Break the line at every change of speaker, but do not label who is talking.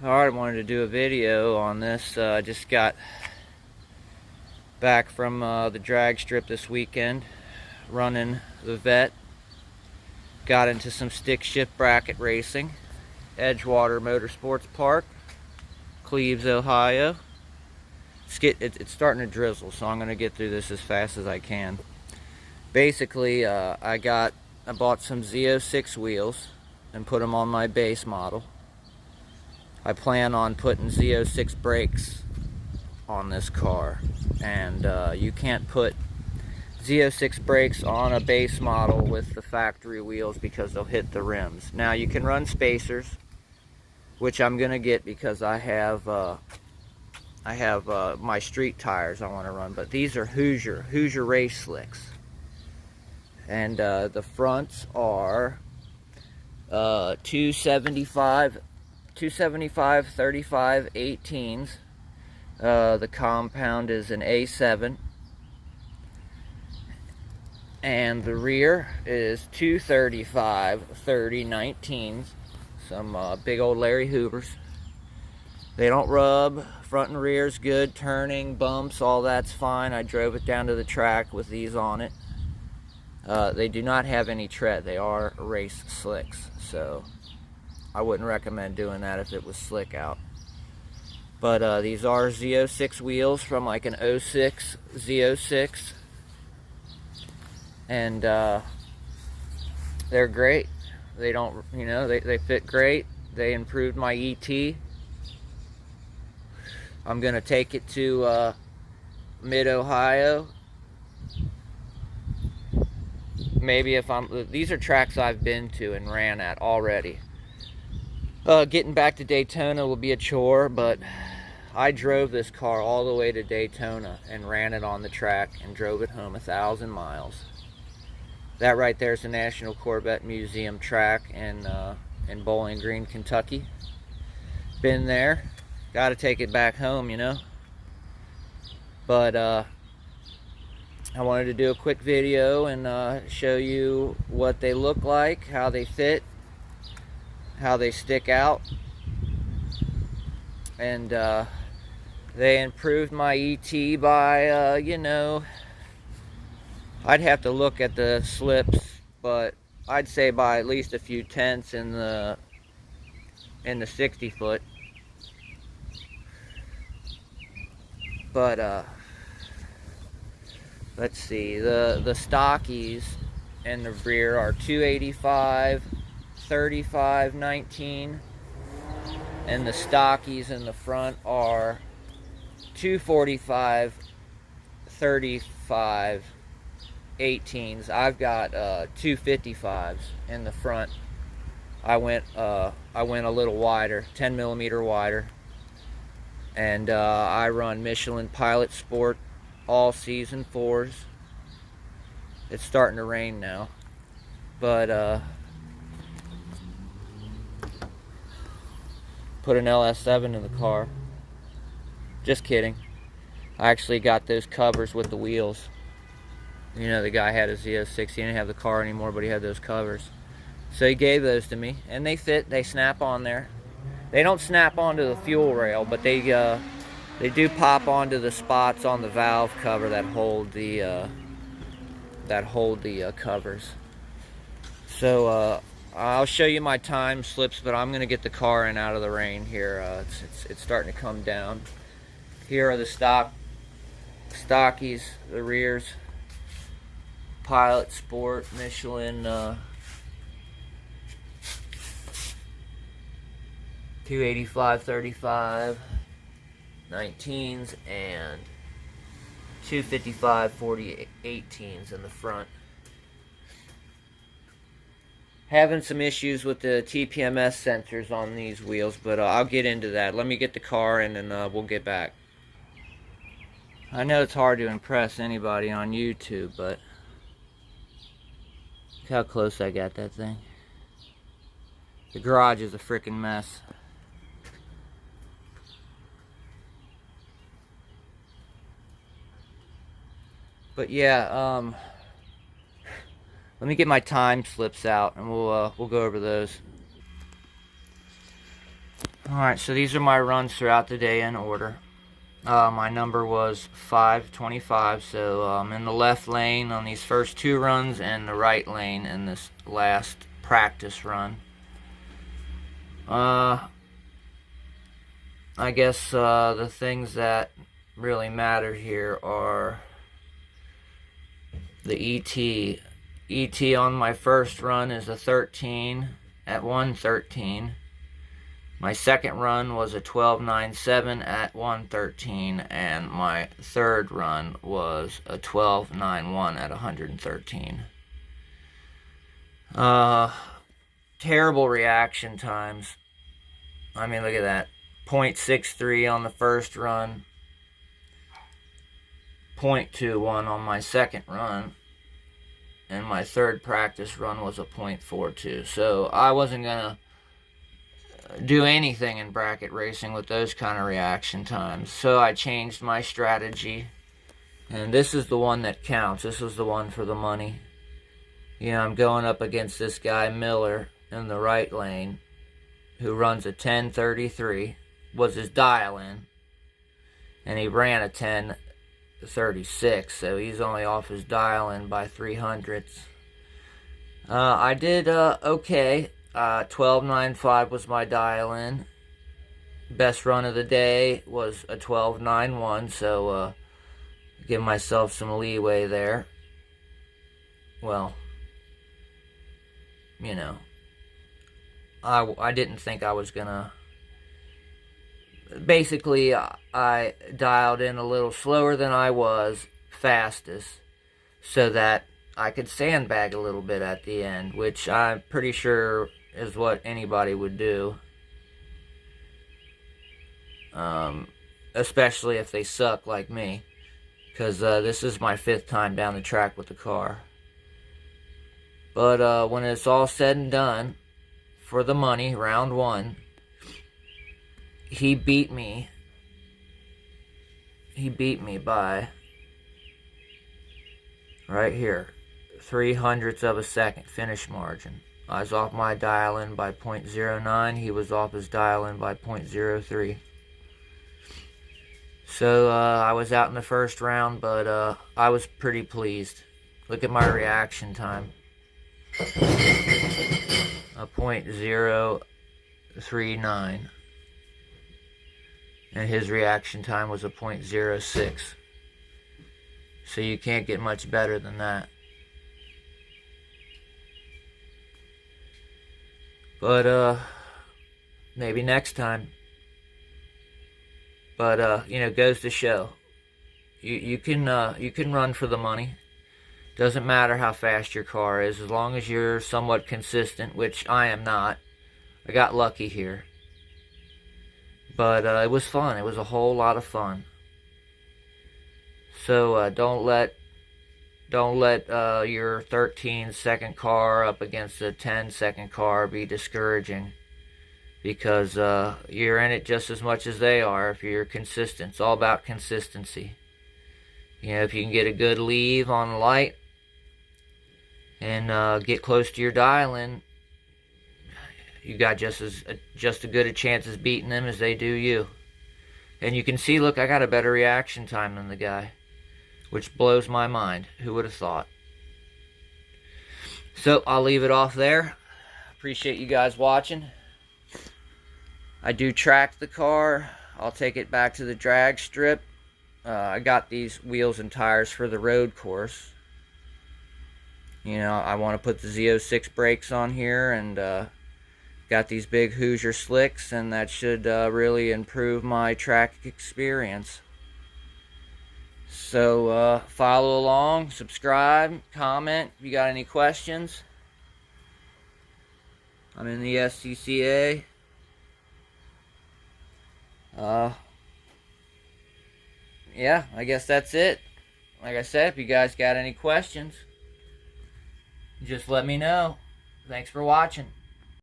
Alright, I wanted to do a video on this. I just got back from the drag strip this weekend, running the Vette. Got into some stick shift bracket racing. Edgewater Motorsports Park, Cleves, Ohio. It's starting to drizzle, so I'm going to get through this as fast as I can. Basically, I bought some ZO6 wheels and put them on my base model. I plan on putting ZO6 brakes on this car, and you can't put ZO6 brakes on a base model with the factory wheels because they'll hit the rims. Now you can run spacers, which I'm gonna get because I have my street tires I want to run, but these are Hoosier race slicks, and the fronts are 275 35 18s. The compound is an A7, and the rear is 235 30 19s. Some big old Larry Hoovers. They don't rub. Front and rear is good. Turning, bumps, all that's fine. I drove it down to the track with these on it. They do not have any tread. They are race slicks, so I wouldn't recommend doing that if it was slick out. But these are ZO6 wheels from like an 06 ZO6, and they're great. They don't, they fit great. They improved my ET. I'm gonna take it to mid-Ohio. Maybe if these are tracks I've been to and ran at already. Getting back to Daytona will be a chore, but I drove this car all the way to Daytona and ran it on the track and drove it home 1,000 miles. That right there is the National Corvette Museum track in Bowling Green, Kentucky. Been there. Got to take it back home, But I wanted to do a quick video and show you what they look like, how they fit, how they stick out, and they improved my ET by I'd have to look at the slips, but I'd say by at least a few tenths in the 60 foot. But let's see, the stockies in the rear are 285 35 19, and the stockies in the front are 245 35 18s. I've got 255s in the front. I went a little wider, 10 millimeter wider, and I run Michelin Pilot Sport all season 4s. It's starting to rain now, but put an LS7 in the car. Just kidding. I actually got those covers with the wheels. The guy had a ZO6. He didn't have the car anymore, but he had those covers. So he gave those to me, and they fit. They snap on there. They don't snap onto the fuel rail, but they do pop onto the spots on the valve cover that hold the covers. So I'll show you my time slips, but I'm gonna get the car in out of the rain here. It's starting to come down. Here are the stockies, the rears. Pilot Sport, Michelin 285 35 19s and 255 40 18s in the front. Having some issues with the TPMS sensors on these wheels, but I'll get into that. Let me get the car in and we'll get back. I know it's hard to impress anybody on YouTube, but look how close I got that thing. The garage is a freaking mess. But yeah, let me get my time slips out and we'll go over those. Alright, so these are my runs throughout the day in order. My number was 525, so I'm in the left lane on these first 2 runs and the right lane in this last practice run. I guess the things that really matter here are the ET. ET on my first run is a 13 at 113. My second run was a 12.97 at 113, and my third run was a 12.91 at 113. Terrible reaction times. I mean, look at that. 0.63 on the first run. 0.21 on my second run. And my third practice run was a 0.42. So I wasn't going to do anything in bracket racing with those kind of reaction times. So I changed my strategy. And this is the one that counts. This is the one for the money. You know, I'm going up against this guy Miller in the right lane, who runs a 10.33, was his dial-in, and he ran a 10.36, so he's only off his dial-in by 0.03. I did okay. 12.95 was my dial-in. Best run of the day was a 12.91, so give myself some leeway there. Well, you know, I didn't think I was gonna. Basically, I dialed in a little slower than I was fastest, so that I could sandbag a little bit at the end, which I'm pretty sure is what anybody would do. Especially if they suck like me, because this is my 5th time down the track with the car. But when it's all said and done, for the money, round 1, he beat me. He beat me by, right here, 0.03 of a second finish margin. I was off my dial-in by 0.09. He was off his dial-in by 0.03. So I was out in the first round, but I was pretty pleased. Look at my reaction time. A 0.039. And his reaction time was a 0.06. So you can't get much better than that. But maybe next time. But you know, goes to show, you can run for the money. Doesn't matter how fast your car is, as long as you're somewhat consistent, which I am not. I got lucky here. But it was fun. It was a whole lot of fun. So don't let your 13-second car up against a 10-second car be discouraging, because you're in it just as much as they are if you're consistent. It's all about consistency. You know, if you can get a good leave on the light and get close to your dial-in, you got just as good a chance as beating them as they do you. And you can see, look, I got a better reaction time than the guy, which blows my mind. Who would have thought? So I'll leave it off there. Appreciate you guys watching. I do track the car. I'll take it back to the drag strip. I got these wheels and tires for the road course. You know, I want to put the ZO6 brakes on here, and got these big Hoosier slicks, and that should really improve my track experience. So follow along, subscribe, comment if you got any questions. I'm in the SCCA. Yeah, I guess that's it. Like I said, if you guys got any questions, just let me know. Thanks for watching.